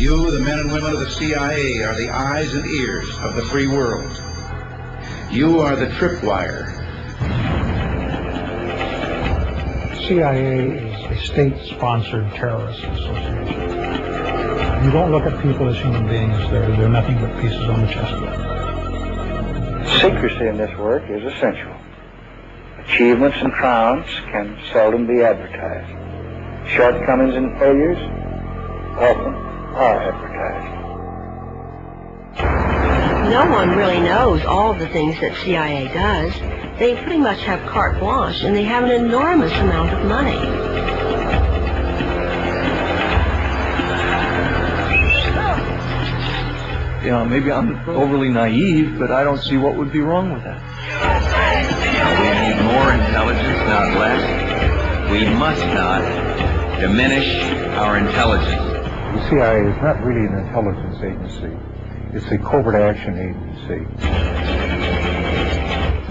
You, the men and women of the CIA, are the eyes and ears of the free world. You are the tripwire. CIA is a state-sponsored terrorist association. You don't look at people as human beings. They're nothing but pieces on the chessboard. Secrecy in this work is essential. Achievements and triumphs can seldom be advertised. Shortcomings and failures often are advertised. No one really knows all of the things that CIA does. They pretty much have carte blanche, and they have an enormous amount of money. You know, maybe I'm overly naive, but I don't see what would be wrong with that. We need more intelligence, not less. We must not diminish our intelligence. The CIA is not really an intelligence agency. It's a covert action agency.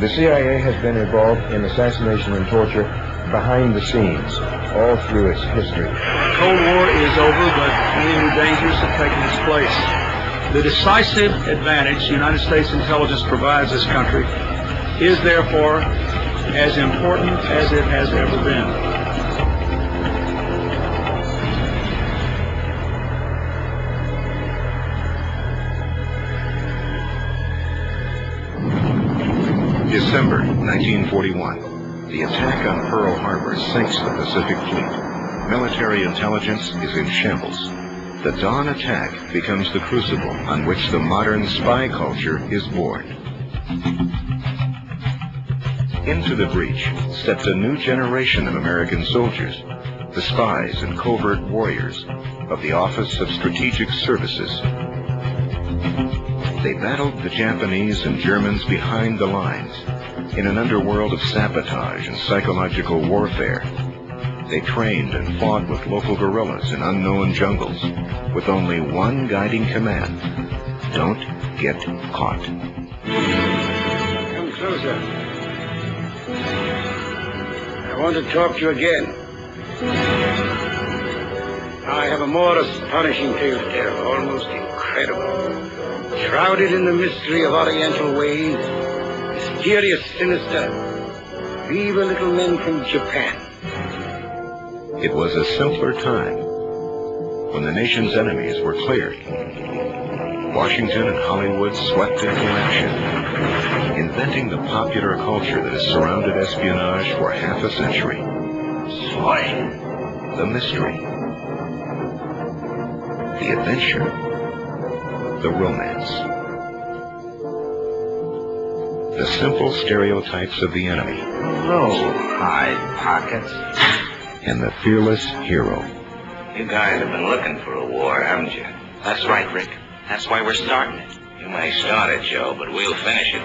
The CIA has been involved in assassination and torture behind the scenes all through its history. The Cold War is over, but many new dangers have taken its place. The decisive advantage the United States intelligence provides this country is therefore as important as it has ever been. December 1941. The attack on Pearl Harbor sinks the Pacific Fleet. Military intelligence is in shambles. The dawn attack becomes the crucible on which the modern spy culture is born. Into the breach stepped a new generation of American soldiers, the spies and covert warriors of the Office of Strategic Services. They battled the Japanese and Germans behind the lines in an underworld of sabotage and psychological warfare. They trained and fought with local guerrillas in unknown jungles with only one guiding command: don't get caught. Come closer. I want to talk to you again. I have a more astonishing tale to tell, almost incredible. Shrouded in the mystery of Oriental ways, mysterious, sinister, evil little men from Japan. It was a simpler time when the nation's enemies were cleared. Washington and Hollywood swept into action, inventing the popular culture that has surrounded espionage for half a century. Spy, the mystery, the adventure, the romance. The simple stereotypes of the enemy. Hello, hide pockets. And the fearless hero. You guys have been looking for a war, haven't you? That's right, Rick. That's why we're starting it. You may start it, Joe, but we'll finish it.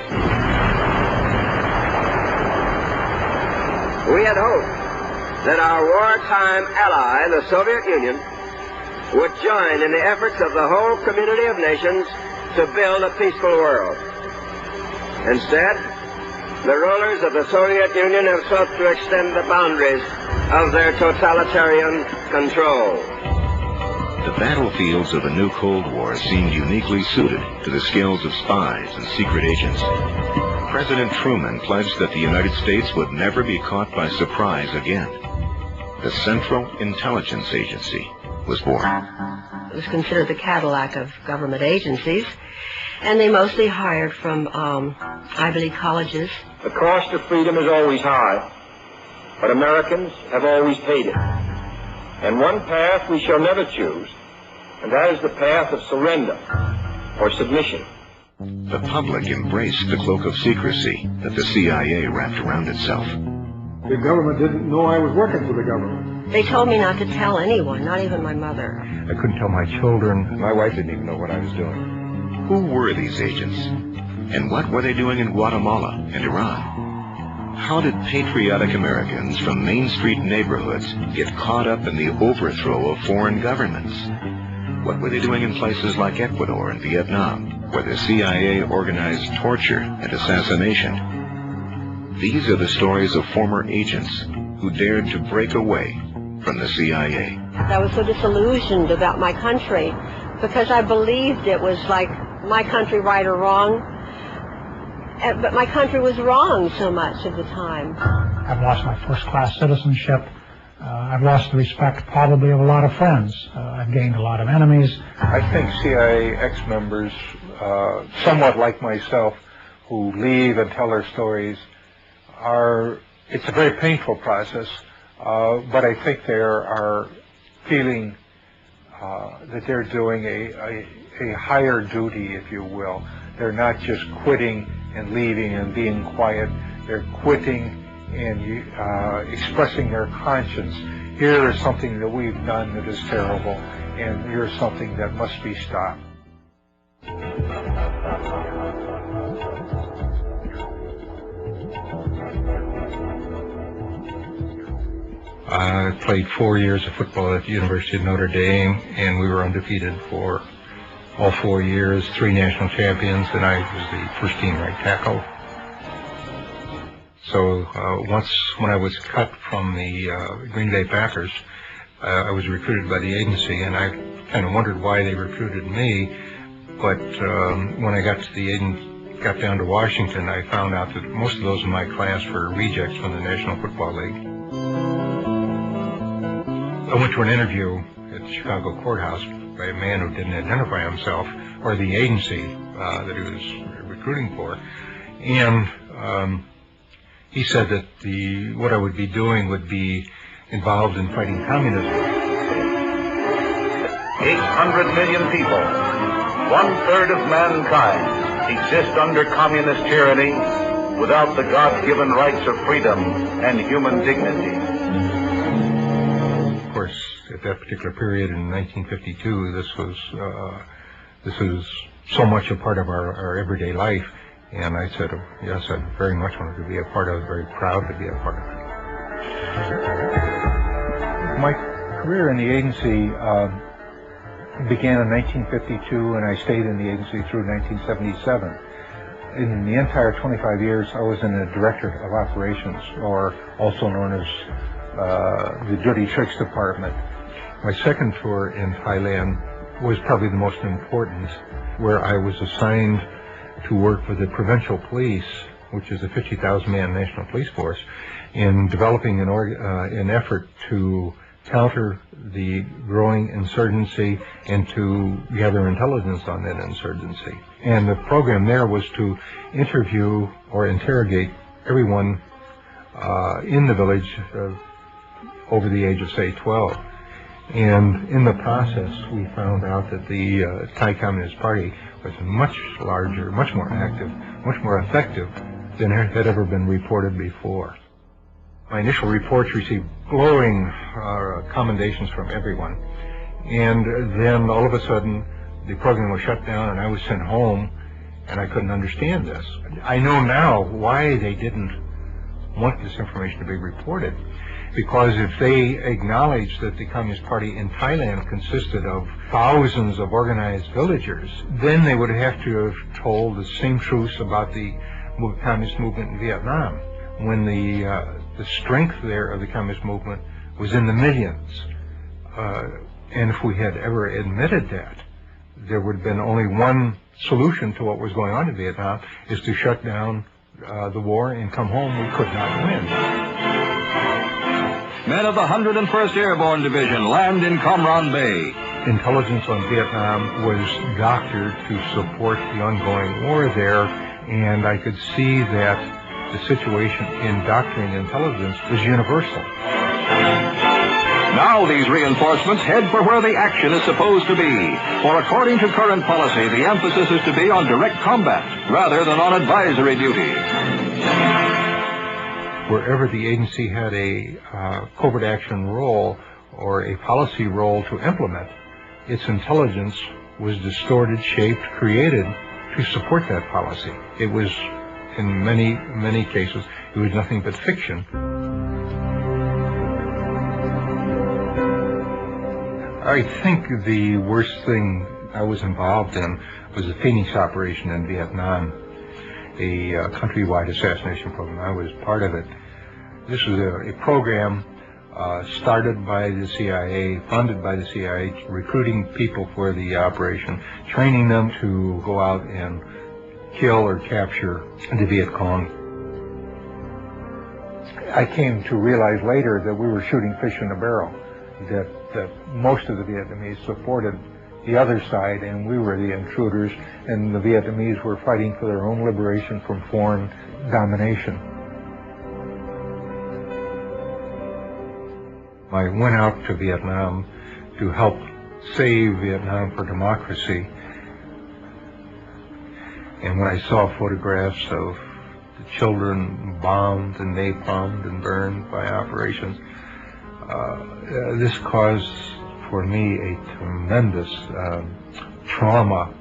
We had hoped that our wartime ally, the Soviet Union, would join in the efforts of the whole community of nations to build a peaceful world. Instead, the rulers of the Soviet Union have sought to extend the boundaries of their totalitarian control. The battlefields of the new Cold War seemed uniquely suited to the skills of spies and secret agents. President Truman pledged that the United States would never be caught by surprise again. The Central Intelligence Agency was born. It was considered the Cadillac of government agencies, and they mostly hired from Ivy League colleges. The cost of freedom is always high, but Americans have always paid it. And one path we shall never choose, and that is the path of surrender or submission. The public embraced the cloak of secrecy that the CIA wrapped around itself. The government didn't know I was working for the government. They told me not to tell anyone, not even my mother. I couldn't tell my children. My wife didn't even know what I was doing. Who were these agents? And what were they doing in Guatemala and Iran? How did patriotic Americans from Main Street neighborhoods get caught up in the overthrow of foreign governments? What were they doing in places like Ecuador and Vietnam, where the CIA organized torture and assassination? These are the stories of former agents who dared to break away from the CIA. I was so disillusioned about my country because I believed it was like my country right or wrong, but my country was wrong so much of the time. I've lost my first-class citizenship. I've lost the respect probably of a lot of friends. I've gained a lot of enemies. I think CIA ex-members, somewhat like myself, who leave and tell their stories, it's a very painful process, but I think they are feeling that they're doing a higher duty, if you will. They're not just quitting and leaving and being quiet. They're quitting and expressing their conscience. Here is something that we've done that is terrible, and here's something that must be stopped. I played 4 years of football at the University of Notre Dame, and we were undefeated for all 4 years, 3 national champions, and I was the first team right tackle. So once when I was cut from the Green Bay Packers, I was recruited by the agency, and I kind of wondered why they recruited me. But when I got down to Washington, I found out that most of those in my class were rejects from the National Football League. I went to an interview at the Chicago courthouse by a man who didn't identify himself or the agency that he was recruiting for, and he said that what I would be doing would be involved in fighting communism. 800 million people, 1/3 of mankind, exist under communist tyranny without the God-given rights of freedom and human dignity. Of course, at that particular period in 1952, this was so much a part of our everyday life. And I said, yes, I very much wanted to be a part of it, very proud to be a part of it. My career in the agency began in 1952, and I stayed in the agency through 1977. In the entire 25 years, I was in the Director of Operations, or also known as the Dirty Tricks Department. My second tour in Thailand was probably the most important, where I was assigned to work with the provincial police, which is a 50,000-man national police force, in developing an effort to counter the growing insurgency and to gather intelligence on that insurgency. And the program there was to interview or interrogate everyone in the village over the age of, say, 12. And in the process, we found out that the Thai Communist Party was much larger, much more active, much more effective than had ever been reported before. My initial reports received glowing commendations from everyone. And then all of a sudden, the program was shut down and I was sent home, and I couldn't understand this. I know now why they didn't want this information to be reported. Because if they acknowledged that the Communist Party in Thailand consisted of thousands of organized villagers, then they would have to have told the same truths about the communist movement in Vietnam, when the strength there of the communist movement was in the millions. And if we had ever admitted that, there would have been only one solution to what was going on in Vietnam, is to shut down the war and come home. We could not win. Men of the 101st Airborne Division land in Cam Ranh Bay. Intelligence on Vietnam was doctored to support the ongoing war there, and I could see that the situation in doctoring intelligence was universal. Now these reinforcements head for where the action is supposed to be. For according to current policy, the emphasis is to be on direct combat rather than on advisory duty. Wherever the agency had a covert action role or a policy role to implement, its intelligence was distorted, shaped, created to support that policy. It was, in many, many cases, it was nothing but fiction. I think the worst thing I was involved in was the Phoenix operation in Vietnam, a countrywide assassination program. I was part of it. This was a program started by the CIA, funded by the CIA, recruiting people for the operation, training them to go out and kill or capture the Viet Cong. I came to realize later that we were shooting fish in a barrel, that most of the Vietnamese supported the other side and we were the intruders, and the Vietnamese were fighting for their own liberation from foreign domination. I went out to Vietnam to help save Vietnam for democracy. And when I saw photographs of the children bombed and napalmed and burned by operations, this caused for me a tremendous trauma.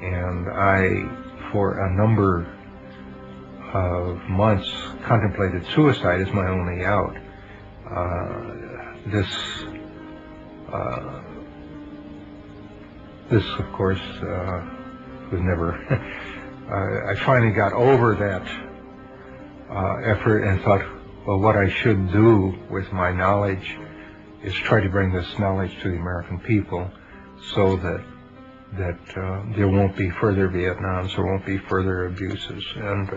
And I, for a number of months, contemplated suicide as my only out. This, of course, was never. I finally got over that effort and thought, well, what I should do with my knowledge is try to bring this knowledge to the American people, so that there won't be further Vietnams, there won't be further abuses. And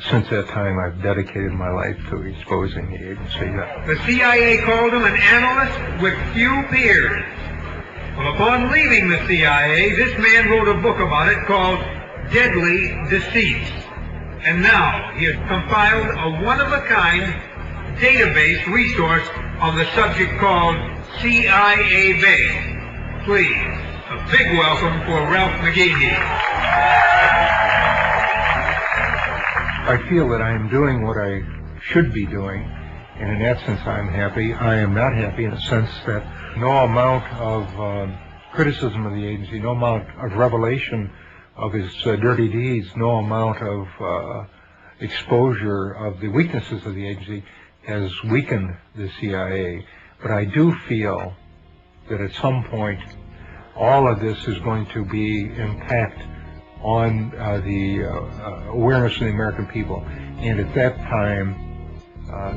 since that time, I've dedicated my life to exposing the agency. The CIA called him an analyst with few peers. Well, upon leaving the CIA, this man wrote a book about it called Deadly Deceits. And now he has compiled a one-of-a-kind database resource on the subject called CIA Base. Please, a big welcome for Ralph McGehee. I feel that I am doing what I should be doing, and in that sense I'm happy. I am not happy in the sense that no amount of criticism of the agency, no amount of revelation of his dirty deeds, no amount of exposure of the weaknesses of the agency has weakened the CIA. But I do feel that at some point all of this is going to be impact on the awareness of the American people, and at that time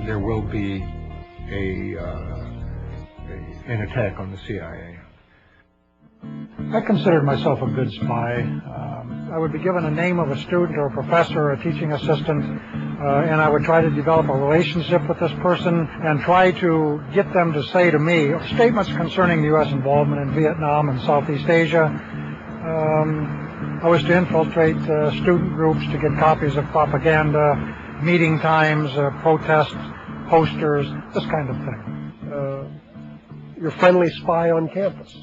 there will be an attack on the CIA. I considered myself a good spy. I would be given a name of a student or a professor or a teaching assistant, and I would try to develop a relationship with this person and try to get them to say to me statements concerning the U.S. involvement in Vietnam and Southeast Asia. I was to infiltrate student groups to get copies of propaganda, meeting times, protest posters, this kind of thing. Your friendly spy on campus.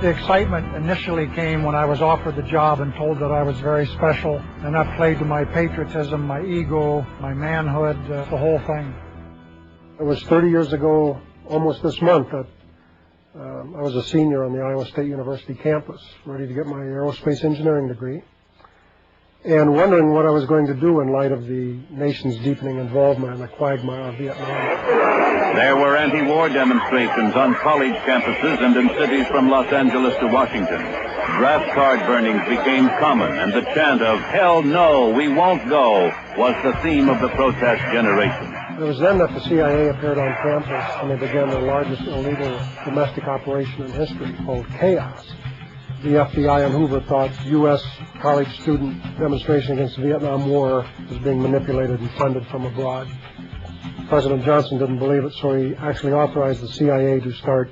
The excitement initially came when I was offered the job and told that I was very special, and that played to my patriotism, my ego, my manhood, the whole thing. It was 30 years ago, almost this month, that I was a senior on the Iowa State University campus, ready to get my aerospace engineering degree, and wondering what I was going to do in light of the nation's deepening involvement in the quagmire of Vietnam. There were anti-war demonstrations on college campuses and in cities from Los Angeles to Washington. Draft card burnings became common, and the chant of "Hell no, we won't go" was the theme of the protest generation. It was then that the CIA appeared on campus, and they began their largest illegal domestic operation in history, called Chaos. The FBI and Hoover thought U.S. college student demonstration against the Vietnam War was being manipulated and funded from abroad. President Johnson didn't believe it, so he actually authorized the CIA to start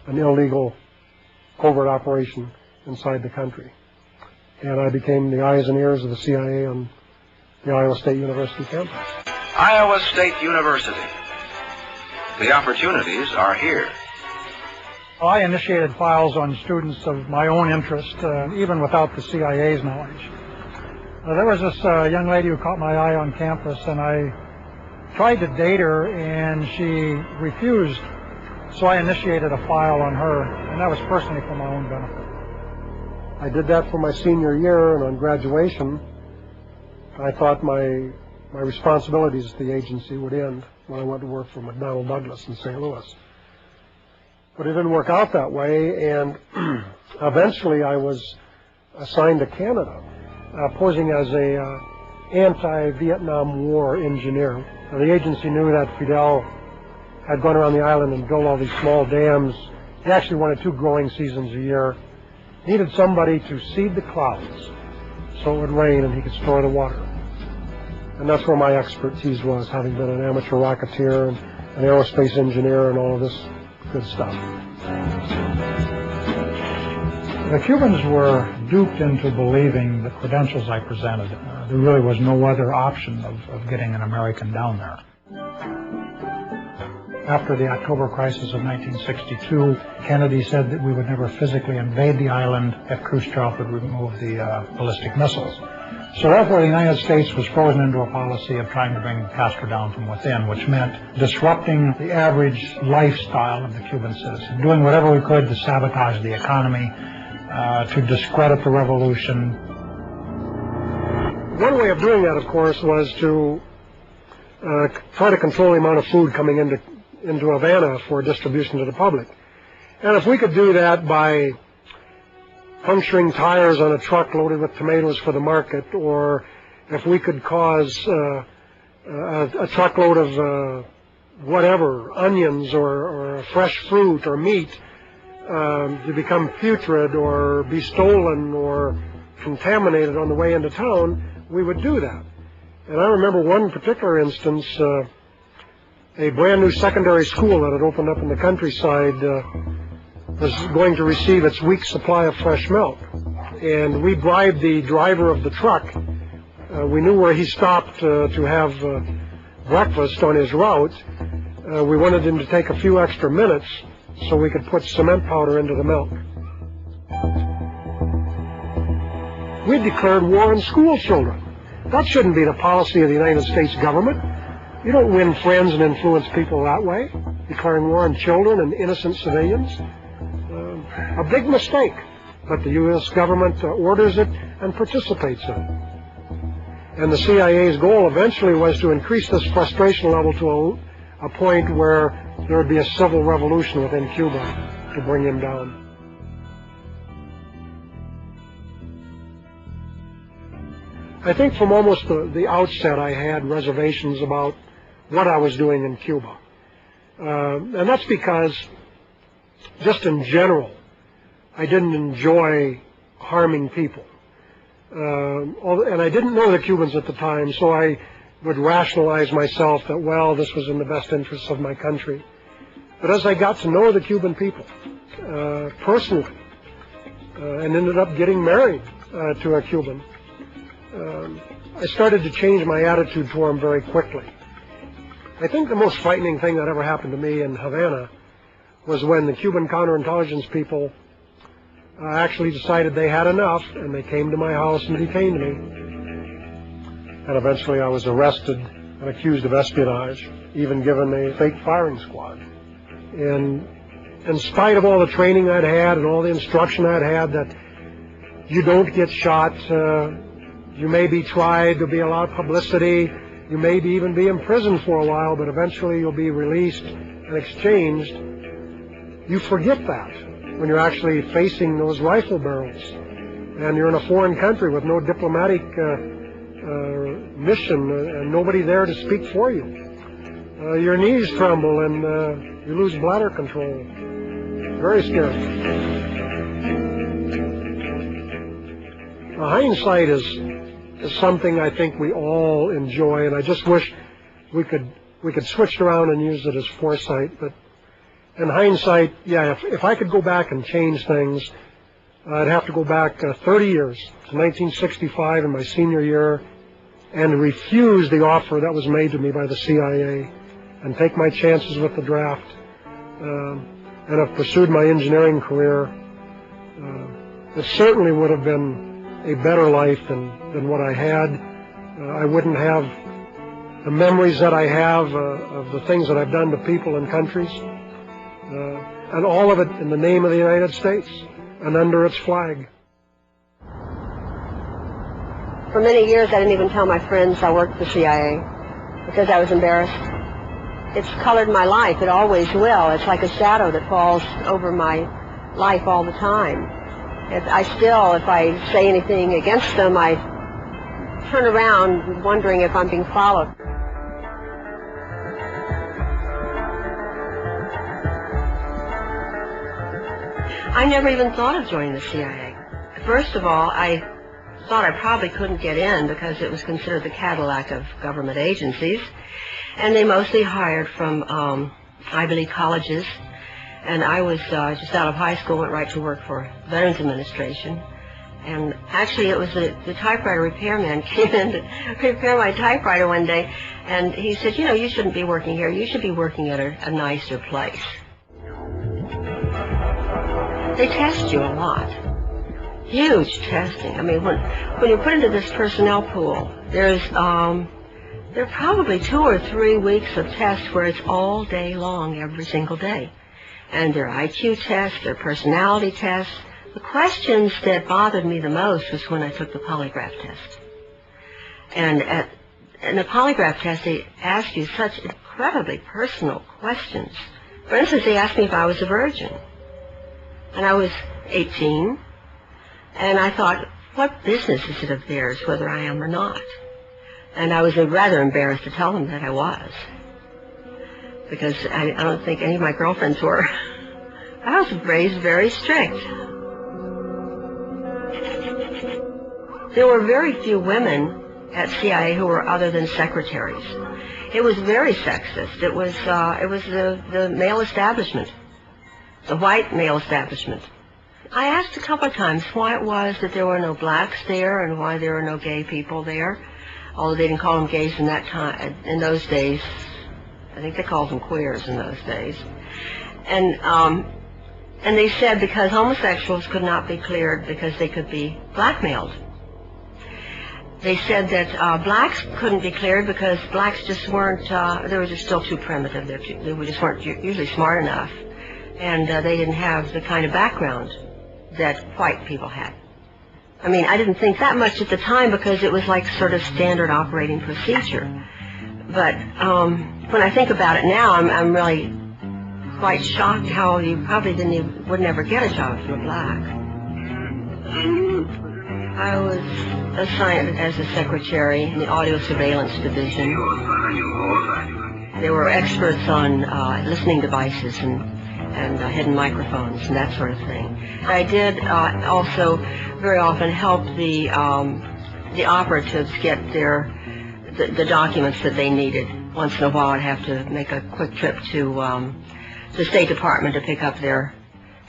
an illegal covert operation inside the country. And I became the eyes and ears of the CIA on the Iowa State University campus. Iowa State University. The opportunities are here. I initiated files on students of my own interest, even without the CIA's knowledge. There was this young lady who caught my eye on campus, and I tried to date her, and she refused. So I initiated a file on her, and that was personally for my own benefit. I did that for my senior year, and on graduation, I thought my responsibilities at the agency would end when I went to work for McDonnell Douglas in St. Louis. But it didn't work out that way, and eventually I was assigned to Canada, posing as a anti-Vietnam War engineer. Now, the agency knew that Fidel had gone around the island and built all these small dams. He actually wanted 2 growing seasons a year. Needed somebody to seed the clouds so it would rain and he could store the water. And that's where my expertise was, having been an amateur rocketeer and an aerospace engineer and all of this good stuff. The Cubans were duped into believing the credentials I presented. There really was no other option of getting an American down there. After the October crisis of 1962, Kennedy said that we would never physically invade the island if Khrushchev would remove the ballistic missiles. So therefore, the United States was frozen into a policy of trying to bring Castro down from within, which meant disrupting the average lifestyle of the Cuban citizen, doing whatever we could to sabotage the economy, to discredit the revolution. One way of doing that, of course, was to try to control the amount of food coming into Havana for distribution to the public. And if we could do that by puncturing tires on a truck loaded with tomatoes for the market, or if we could cause a truckload of whatever, onions or fresh fruit or meat to become putrid or be stolen or contaminated on the way into town, we would do that. And I remember one particular instance, a brand new secondary school that had opened up in the countryside was going to receive its week's supply of fresh milk. And we bribed the driver of the truck. We knew where he stopped to have breakfast on his route. We wanted him to take a few extra minutes so we could put cement powder into the milk. We declared war on school children. That shouldn't be the policy of the United States government. You don't win friends and influence people that way, declaring war on children and innocent civilians. A big mistake, but the U.S. government orders it and participates in it. And the CIA's goal eventually was to increase this frustration level to a point where there would be a civil revolution within Cuba to bring him down. I think from almost the outset I had reservations about what I was doing in Cuba. And that's because, just in general, I didn't enjoy harming people. And I didn't know the Cubans at the time, so I would rationalize myself that, well, this was in the best interests of my country. But as I got to know the Cuban people personally, and ended up getting married to a Cuban, I started to change my attitude toward them very quickly. I think the most frightening thing that ever happened to me in Havana was when the Cuban counterintelligence people actually decided they had enough, and they came to my house and detained me. And eventually I was arrested and accused of espionage, even given a fake firing squad. And in spite of all the training I'd had and all the instruction I'd had that you don't get shot, you may be tried, there'll be a lot of publicity, you may even be imprisoned for a while, but eventually you'll be released and exchanged. You forget that when you're actually facing those rifle barrels and you're in a foreign country with no diplomatic mission and nobody there to speak for you. Your knees tremble and you lose bladder control. Very scary. Now, hindsight is something I think we all enjoy, and I just wish we could switch around and use it as foresight. But in hindsight, yeah, if I could go back and change things, I'd have to go back 30 years to 1965 in my senior year and refuse the offer that was made to me by the CIA and take my chances with the draft and have pursued my engineering career. It certainly would have been a better life than what I had. I wouldn't have the memories that I have of the things that I've done to people and countries, and all of it in the name of the United States and under its flag. For many years, I didn't even tell my friends I worked for the CIA because I was embarrassed. It's colored my life. It always will. It's like a shadow that falls over my life all the time. If I say anything against them, I turn around wondering if I'm being followed. I never even thought of joining the CIA. First of all, I thought I probably couldn't get in because it was considered the Cadillac of government agencies, and they mostly hired from Ivy League colleges, and I was just out of high school, went right to work for Veterans Administration. And actually, it was the typewriter repairman came in to repair my typewriter one day, and he said, you know, you shouldn't be working here. You should be working at a nicer place. They test you a lot. Huge testing. I mean, when you're put into this personnel pool, there are probably 2 or 3 weeks of tests where it's all day long, every single day. And there are IQ tests, there are personality tests. The questions that bothered me the most was when I took the polygraph test. And in the polygraph test, they ask you such incredibly personal questions. For instance, they asked me if I was a virgin. And I was 18. And I thought, what business is it of theirs whether I am or not? And I was rather embarrassed to tell them that I was. Because I don't think any of my girlfriends were. I was raised very strict. There were very few women at CIA who were other than secretaries. It was very sexist. It was the male establishment, the white male establishment. I asked a couple of times why it was that there were no blacks there and why there were no gay people there, although they didn't call them gays in that time. In those days, I think they called them queers in those days. And they said because homosexuals could not be cleared because they could be blackmailed. They said that blacks couldn't be cleared because blacks just weren't, they were just still too primitive. They just weren't usually smart enough. And they didn't have the kind of background that white people had. I mean, I didn't think that much at the time because it was like sort of standard operating procedure. But when I think about it now, I'm really quite shocked how you probably would never get a job if you were black. I was assigned as a secretary in the audio surveillance division. They were experts on listening devices and hidden microphones and that sort of thing. I did also very often help the operatives get the documents that they needed. Once in a while, I'd have to make a quick trip to the State Department to pick up their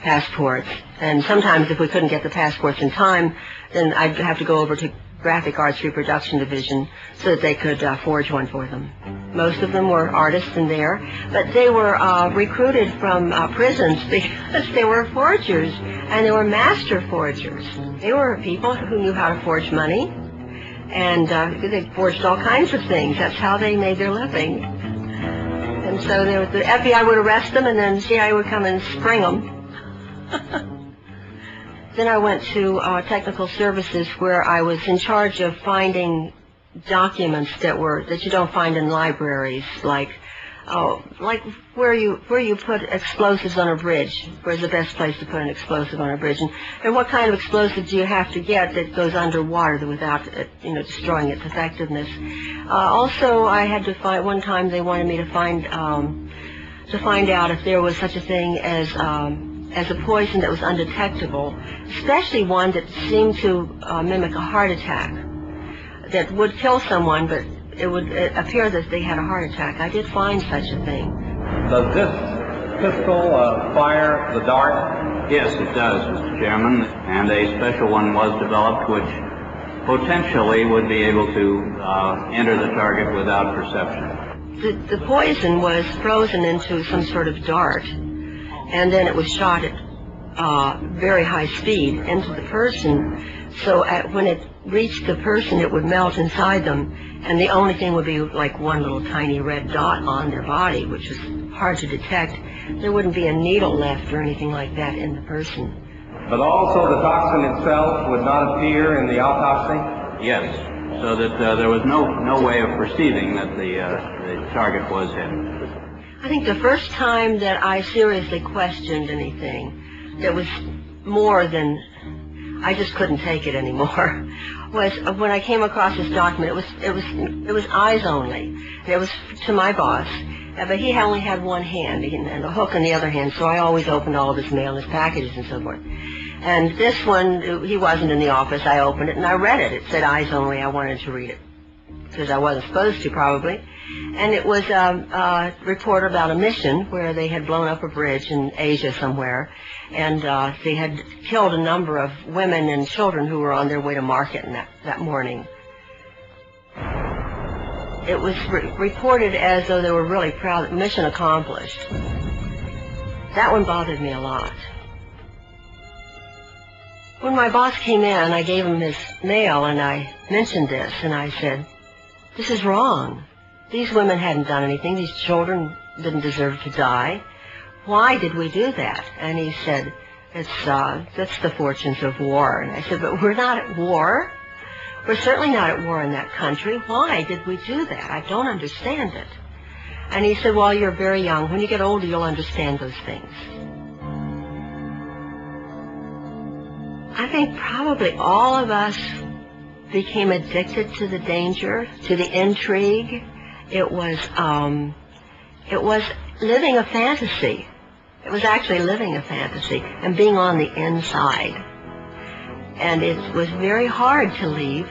passports. And sometimes if we couldn't get the passports in time, then I'd have to go over to Graphic Arts Reproduction Division so that they could forge one for them. Most of them were artists in there, but they were recruited from prisons because they were forgers, and they were master forgers. They were people who knew how to forge money, and they forged all kinds of things. That's how they made their living. And so the FBI would arrest them, and then the CIA would come and spring them. Then I went to technical services, where I was in charge of finding documents that you don't find in libraries, like where you put explosives on a bridge. Where's the best place to put an explosive on a bridge, and what kind of explosive do you have to get that goes underwater without destroying its effectiveness. Also, I had to find, one time they wanted me to find out if there was such a thing as a poison that was undetectable, especially one that seemed to mimic a heart attack, that would kill someone, but it would appear that they had a heart attack. I did find such a thing. Does this pistol fire the dart? Yes, it does, Mr. Chairman, and a special one was developed which potentially would be able to enter the target without perception. The poison was frozen into some sort of dart, and then it was shot at very high speed into the person. So when it reached the person, it would melt inside them, and the only thing would be like one little tiny red dot on their body, which was hard to detect. There wouldn't be a needle left or anything like that in the person. But also the toxin itself would not appear in the autopsy? Yes, so that there was no way of perceiving that the target was hit. I think the first time that I seriously questioned anything that was more than, I just couldn't take it anymore, was when I came across this document. It was eyes only. It was to my boss, but he only had one hand and a hook in the other hand, so I always opened all of his mail, his packages, and so forth. And this one, he wasn't in the office. I opened it and I read it. It said eyes only. I wanted to read it because I wasn't supposed to, probably. And it was a report about a mission where they had blown up a bridge in Asia somewhere, and they had killed a number of women and children who were on their way to market that morning. It was reported as though they were really proud, mission accomplished. That one bothered me a lot. When my boss came in, I gave him his mail and I mentioned this, and I said, "This is wrong. These women hadn't done anything. These children didn't deserve to die. Why did we do that?" And he said, "That's the fortunes of war." And I said, "But we're not at war. We're certainly not at war in that country. Why did we do that? I don't understand it." And he said, "Well, you're very young. When you get older, you'll understand those things." I think probably all of us became addicted to the danger, to the intrigue. It was living a fantasy. It was actually living a fantasy and being on the inside. And it was very hard to leave,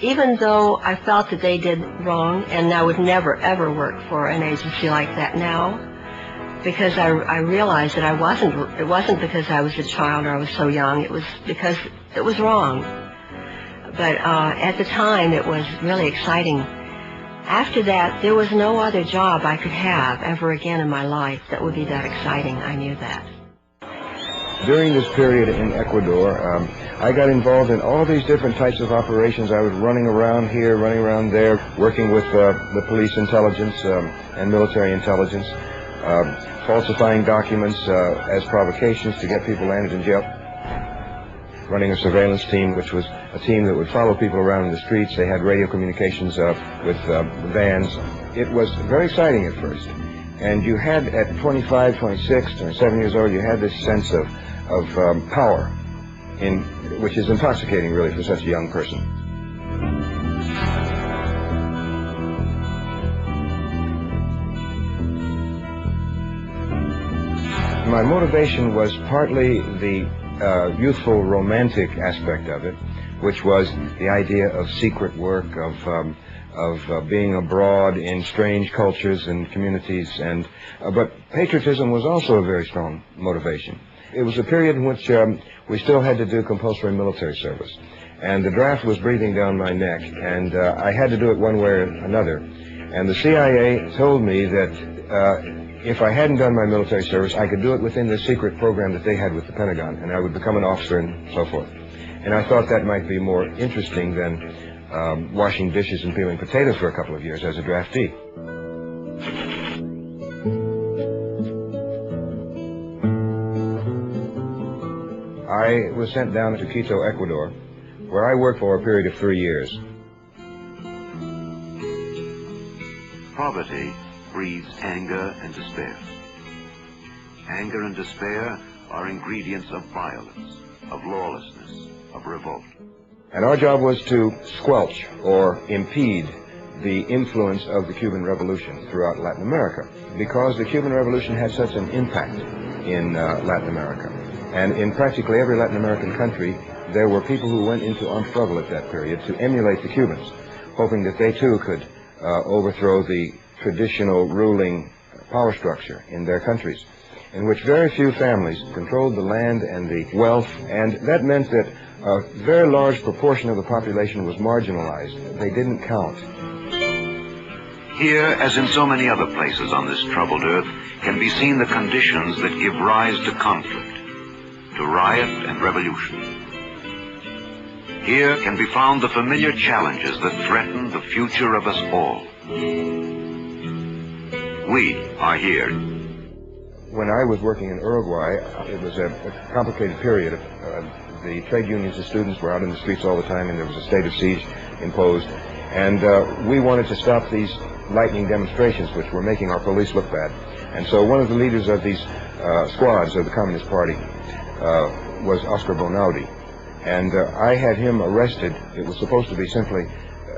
even though I felt that they did wrong, and I would never, ever work for an agency like that now, because I realized that it wasn't because I was a child or I was so young. It was because it was wrong. But at the time, it was really exciting. After that, there was no other job I could have ever again in my life that would be that exciting. I knew that. During this period in Ecuador, I got involved in all these different types of operations. I was running around here, running around there, working with the police intelligence and military intelligence, falsifying documents as provocations to get people landed in jail. Running a surveillance team, which was a team that would follow people around in the streets. They had radio communications with vans. It was very exciting at first. And you had, at 25, 26, 27 years old, you had this sense of power, which is intoxicating, really, for such a young person. My motivation was partly the youthful romantic aspect of it, which was the idea of secret work, of being abroad in strange cultures and communities, but patriotism was also a very strong motivation. It was a period in which we still had to do compulsory military service, and the draft was breathing down my neck, and I had to do it one way or another. And the CIA told me that if I hadn't done my military service, I could do it within the secret program that they had with the Pentagon, and I would become an officer and so forth. And I thought that might be more interesting than washing dishes and peeling potatoes for a couple of years as a draftee. I was sent down to Quito, Ecuador, where I worked for a period of 3 years. Poverty breeds anger and despair. Anger and despair are ingredients of violence, of lawlessness, of revolt. And our job was to squelch or impede the influence of the Cuban Revolution throughout Latin America, because the Cuban Revolution had such an impact in Latin America. And in practically every Latin American country, there were people who went into armed struggle at that period to emulate the Cubans, hoping that they too could overthrow the traditional ruling power structure in their countries, in which very few families controlled the land and the wealth, and that meant that a very large proportion of the population was marginalized. They didn't count. Here, as in so many other places on this troubled earth, can be seen the conditions that give rise to conflict, to riot and revolution. Here can be found the familiar challenges that threaten the future of us all. We are here. When I was working in Uruguay, it was a complicated period. The trade unions and students were out in the streets all the time, and there was a state of siege imposed. And we wanted to stop these lightning demonstrations, which were making our police look bad. And so one of the leaders of these squads of the Communist Party was Oscar Bonaldi. And I had him arrested. It was supposed to be simply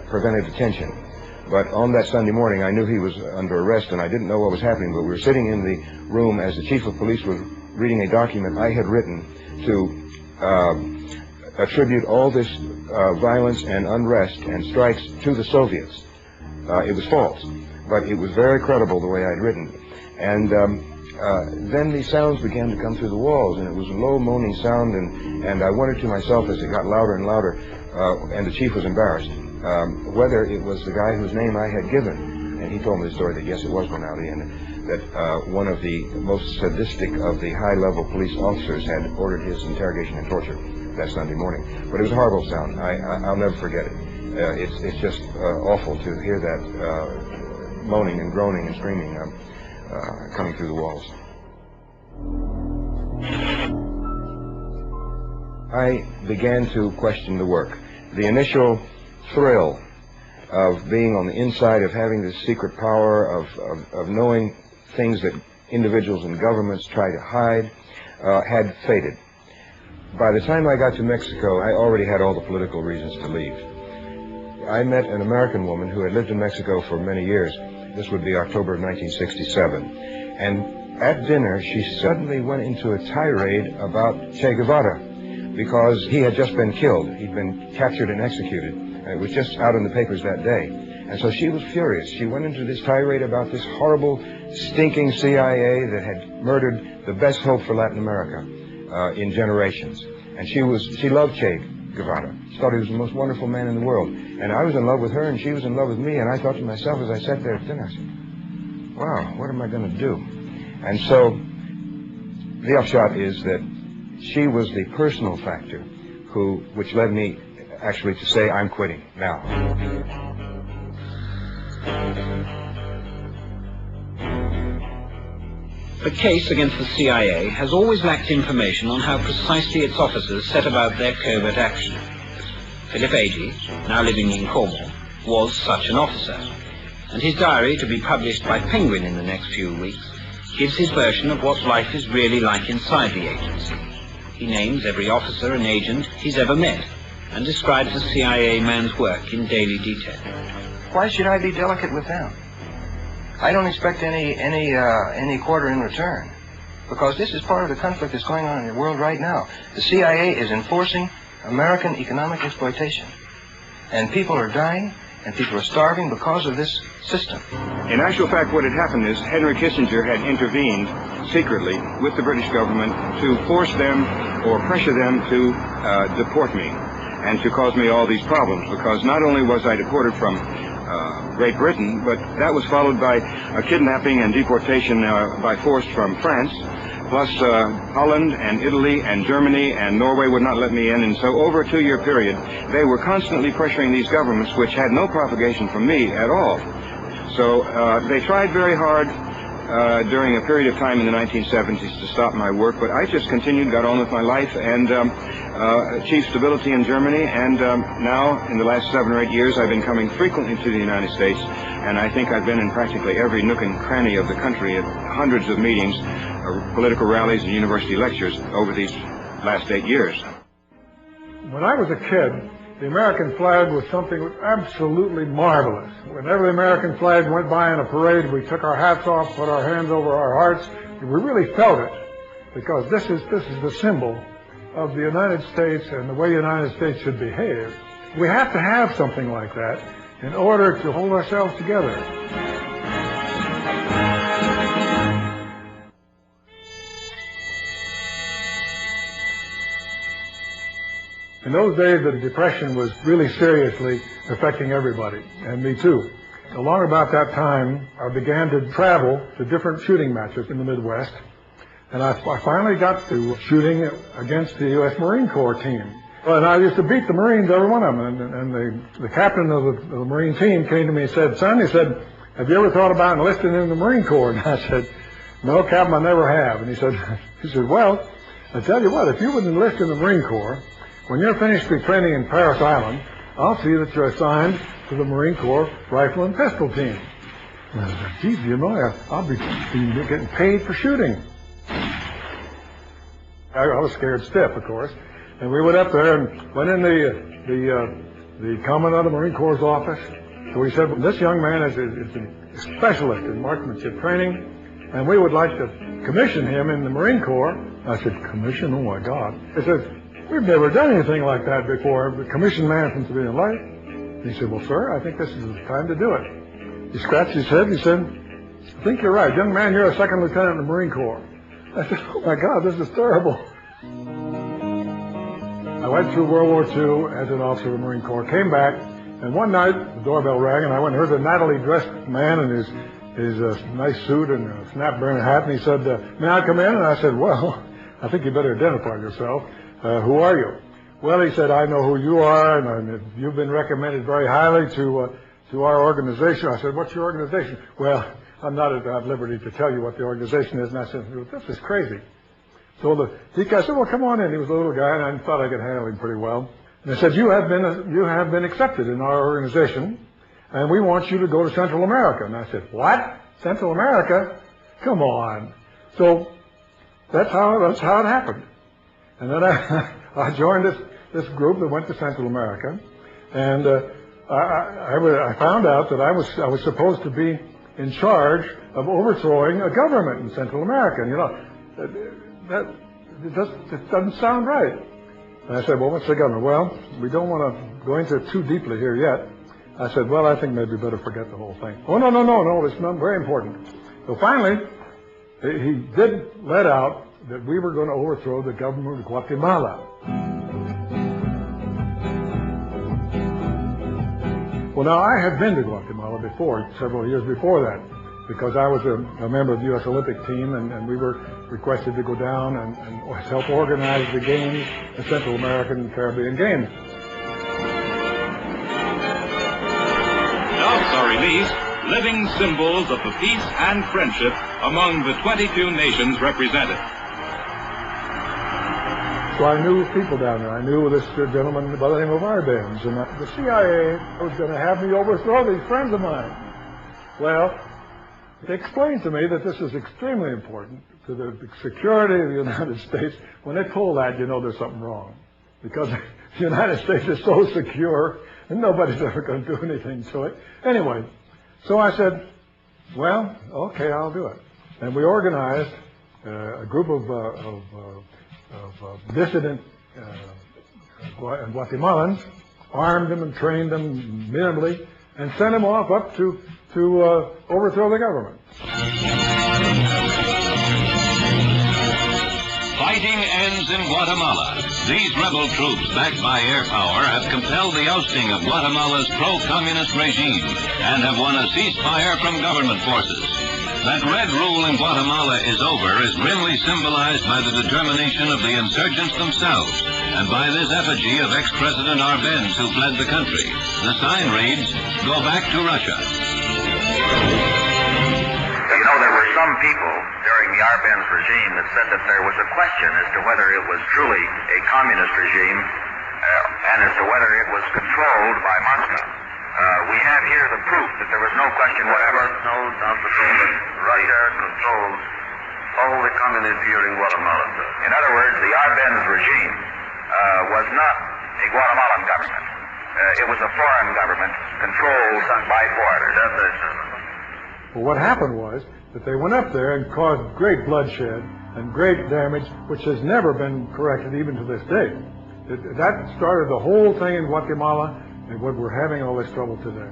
preventive detention. But on that Sunday morning, I knew he was under arrest, and I didn't know what was happening. But we were sitting in the room as the chief of police was reading a document I had written to attribute all this violence and unrest and strikes to the Soviets. It was false, but it was very credible the way I'd written it. And then the sounds began to come through the walls, and it was a low moaning sound, and I wondered to myself as it got louder and louder, and the chief was embarrassed, whether it was the guy whose name I had given. And he told me the story that yes, it was Rinaldi, and that one of the most sadistic of the high-level police officers had ordered his interrogation and torture that Sunday morning. But it was a horrible sound. I'll never forget it. It's just awful to hear that moaning and groaning and screaming coming through the walls. I began to question the work. The initial thrill of being on the inside, of having this secret power, of knowing things that individuals and governments try to hide, had faded. By the time I got to Mexico, I already had all the political reasons to leave. I met an American woman who had lived in Mexico for many years. This would be October of 1967. And at dinner, she suddenly went into a tirade about Che Guevara because he had just been killed. He'd been captured and executed. It was just out in the papers that day. And so she was furious. She went into this tirade about this horrible, stinking CIA that had murdered the best hope for Latin America in generations. And she loved Che Guevara. She thought he was the most wonderful man in the world. And I was in love with her, and she was in love with me. And I thought to myself as I sat there at dinner, I said, wow, what am I going to do? And so the upshot is that she was the personal factor which led me actually to say, I'm quitting now. The case against the CIA has always lacked information on how precisely its officers set about their covert action. Philip Agee, now living in Cornwall, was such an officer, and his diary, to be published by Penguin in the next few weeks, gives his version of what life is really like inside the agency. He names every officer and agent he's ever met, and describes the CIA man's work in daily detail. Why should I be delicate with them? I don't expect any quarter in return, because this is part of the conflict that's going on in the world right now. The CIA is enforcing American economic exploitation, and people are dying, and people are starving because of this system. In actual fact, what had happened is Henry Kissinger had intervened secretly with the British government to force them or pressure them to deport me and to cause me all these problems, because not only was I deported from Great Britain, but that was followed by a kidnapping and deportation by force from France, plus Holland and Italy and Germany and Norway would not let me in. And so over a 2-year period, they were constantly pressuring these governments, which had no propagation from me at all. So they tried very hard during a period of time in the 1970s to stop my work, but I just continued, got on with my life, and achieved stability in Germany. And now, in the last 7 or 8 years, I've been coming frequently to the United States, and I think I've been in practically every nook and cranny of the country at hundreds of meetings, political rallies, and university lectures over these last 8 years. When I was a kid, the American flag was something absolutely marvelous. Whenever the American flag went by in a parade, we took our hats off, put our hands over our hearts, and we really felt it, because this is the symbol of the United States and the way the United States should behave. We have to have something like that in order to hold ourselves together. In those days, the Depression was really seriously affecting everybody, and me too. Along about that time, I began to travel to different shooting matches in the Midwest, and I finally got to shooting against the U.S. Marine Corps team. And I used to beat the Marines, every one of them, and the captain of the Marine team came to me and said, "Son," he said, "have you ever thought about enlisting in the Marine Corps?" And I said, "No, Captain, I never have." And he said, "Well, I tell you what, if you would enlist in the Marine Corps, when you're finished your training in Paris Island, I'll see that you're assigned to the Marine Corps Rifle and Pistol Team." And I said, "Geez, you know, I'll be getting paid for shooting." I was scared stiff, of course. And we went up there and went in the Commandant of the Marine Corps' office. So he said, well, this young man is a specialist in marksmanship training, and we would like to commission him in the Marine Corps. I said, commission? Oh, my God. He said, we've never done anything like that before, commission man from civilian life. And he said, well, sir, I think this is the time to do it. He scratched his head and he said, I think you're right. Young man, you're a second lieutenant in the Marine Corps. I said, oh, my God, this is terrible. I went through World War II as an officer of the Marine Corps, came back, and one night the doorbell rang, and I went and heard a nattily dressed man in his nice suit and a snap-brim hat, and he said, may I come in? And I said, well, I think you better identify yourself. Who are you? Well, he said, I know who you are, and you've been recommended very highly to our organization. I said, what's your organization? Well, I'm not at liberty to tell you what the organization is. And I said, this is crazy. So the guy said, well, come on in. He was a little guy, and I thought I could handle him pretty well. And I said, you have been accepted in our organization, and we want you to go to Central America. And I said, what? Central America? Come on. So that's how it happened. And then I joined this group that went to Central America, and I found out that I was supposed to be in charge of overthrowing a government in Central America. And, you know, it doesn't sound right. And I said, well, what's the government? Well, we don't want to go into it too deeply here yet. I said, well, I think maybe we better forget the whole thing. Oh, no, it's not very important. So finally, he did let out that we were going to overthrow the government of Guatemala. Well, now, I had been to Guatemala before, several years before that, because I was a member of the U.S. Olympic team, and we were requested to go down and help organize the games, the Central American and Caribbean Games. Doubts are released, living symbols of the peace and friendship among the 22 nations represented. So I knew people down there. I knew this gentleman by the name of Arbenz, and the CIA was going to have me overthrow these friends of mine. Well, they explained to me that this is extremely important to the security of the United States. When they pull that, you know there's something wrong. Because the United States is so secure, and nobody's ever going to do anything to it. Anyway, so I said, well, okay, I'll do it. And we organized a group of dissident Guatemalans, armed them and trained them minimally, and sent them off up to overthrow the government. Fighting ends in Guatemala. These rebel troops, backed by air power, have compelled the ousting of Guatemala's pro-communist regime and have won a ceasefire from government forces. That red rule in Guatemala is over is grimly symbolized by the determination of the insurgents themselves and by this effigy of ex-President Arbenz, who fled the country. The sign reads, "Go back to Russia." You know, there were some people during the Arbenz regime that said that there was a question as to whether it was truly a communist regime and as to whether it was controlled by Moscow. We have here the proof that there was no question whatever. No doubt at all that Russia controls all the communists here in Guatemala. In other words, the Arbenz regime was not a Guatemalan government. It was a foreign government controlled by foreigners. Well, what happened was that they went up there and caused great bloodshed and great damage, which has never been corrected even to this day. That started the whole thing in Guatemala, and what we're having all this trouble today.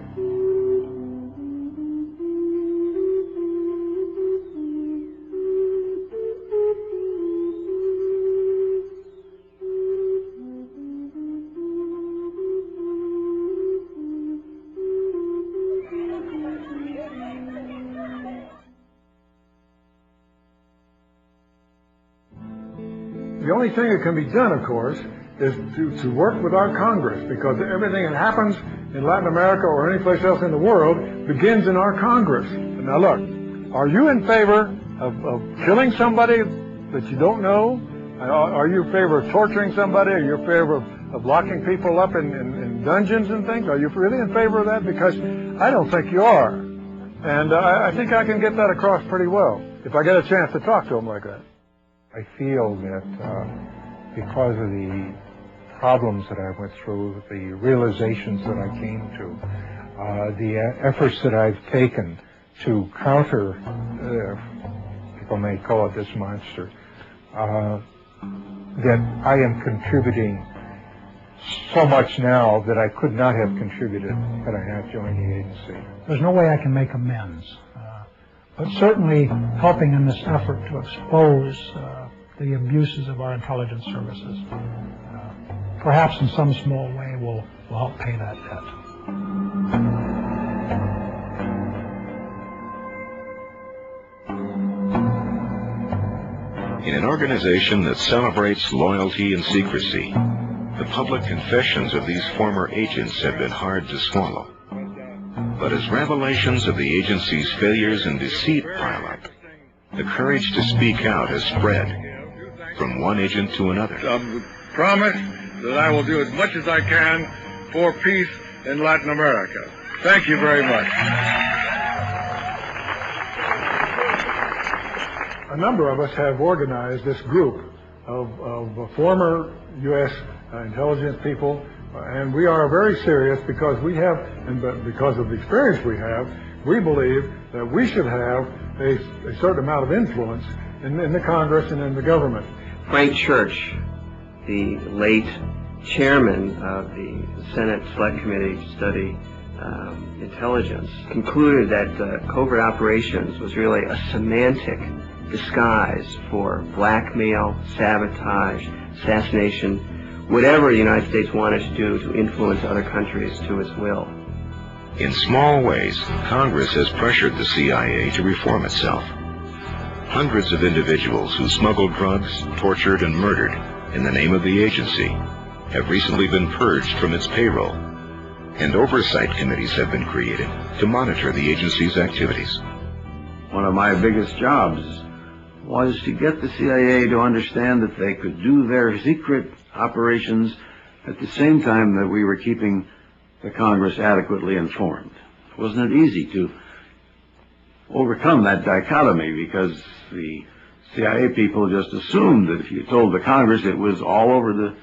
The only thing that can be done, of course, is to work with our Congress, because everything that happens in Latin America or any place else in the world begins in our Congress. Now look, are you in favor of killing somebody that you don't know? Are you in favor of torturing somebody? Are you in favor of locking people up in dungeons and things? Are you really in favor of that? Because I don't think you are. And I think I can get that across pretty well if I get a chance to talk to them like that. I feel that because of the problems that I went through, the realizations that I came to, the efforts that I've taken to counter, people may call it this monster, that I am contributing so much now that I could not have contributed had I not joined the agency. There's no way I can make amends, but certainly helping in this effort to expose the abuses of our intelligence services, perhaps in some small way will help pay that debt. In an organization that celebrates loyalty and secrecy, the public confessions of these former agents have been hard to swallow. But as revelations of the agency's failures and deceit pile up, the courage to speak out has spread from one agent to another. Promise that I will do as much as I can for peace in Latin America. Thank you very much. A number of us have organized this group of former U.S. intelligence people, and we are very serious because we have, and because of the experience we have, we believe that we should have a certain amount of influence in the Congress and in the government. Frank Church, the late chairman of the Senate Select Committee to study intelligence, concluded that covert operations was really a semantic disguise for blackmail, sabotage, assassination, whatever the United States wanted to do to influence other countries to its will. In small ways, Congress has pressured the CIA to reform itself. Hundreds of individuals who smuggled drugs, tortured, and murdered in the name of the agency have recently been purged from its payroll, and oversight committees have been created to monitor the agency's activities. One of my biggest jobs was to get the CIA to understand that they could do their secret operations at the same time that we were keeping the Congress adequately informed. Wasn't it easy to overcome that dichotomy, because the CIA people just assumed that if you told the Congress, it was all over the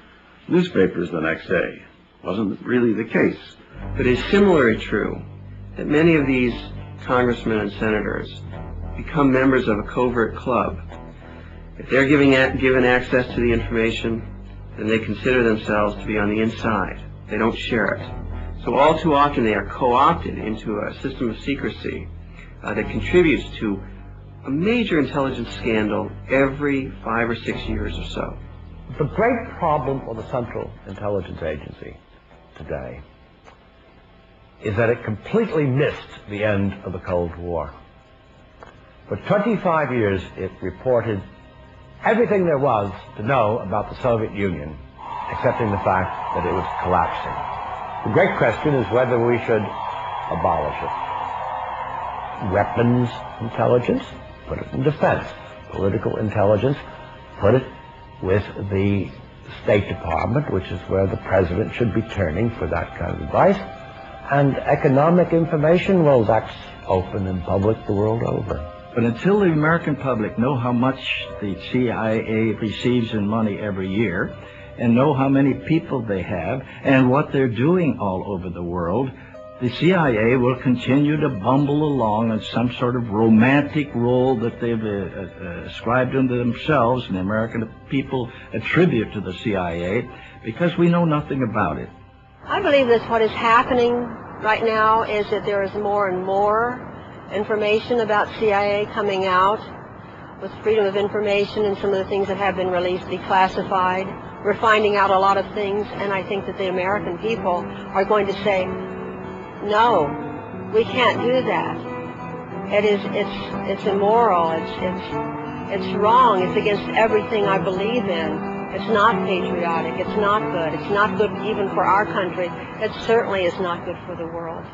newspapers the next day. Wasn't really the case. But it's similarly true that many of these congressmen and senators become members of a covert club. If they're given access to the information, then they consider themselves to be on the inside. They don't share it. So all too often they are co-opted into a system of secrecy that contributes to a major intelligence scandal every 5 or 6 years or so. The great problem for the Central Intelligence Agency today is that it completely missed the end of the Cold War. For 25 years, it reported everything there was to know about the Soviet Union, accepting the fact that it was collapsing. The great question is whether we should abolish it. Weapons intelligence, put it in defense. Political intelligence, put it with the State Department, which is where the president should be turning for that kind of advice. And economic information, well, that's open and public the world over. But until the American public know how much the CIA receives in money every year, and know how many people they have, and what they're doing all over the world, the CIA will continue to bumble along in some sort of romantic role that they've ascribed unto themselves, and the American people attribute to the CIA, because we know nothing about it. I believe that what is happening right now is that there is more and more information about CIA coming out with freedom of information, and some of the things that have been released declassified. We're finding out a lot of things, and I think that the American people are going to say, no, we can't do that. It's immoral, it's wrong, it's against everything I believe in. It's not patriotic, it's not good even for our country. It certainly is not good for the world.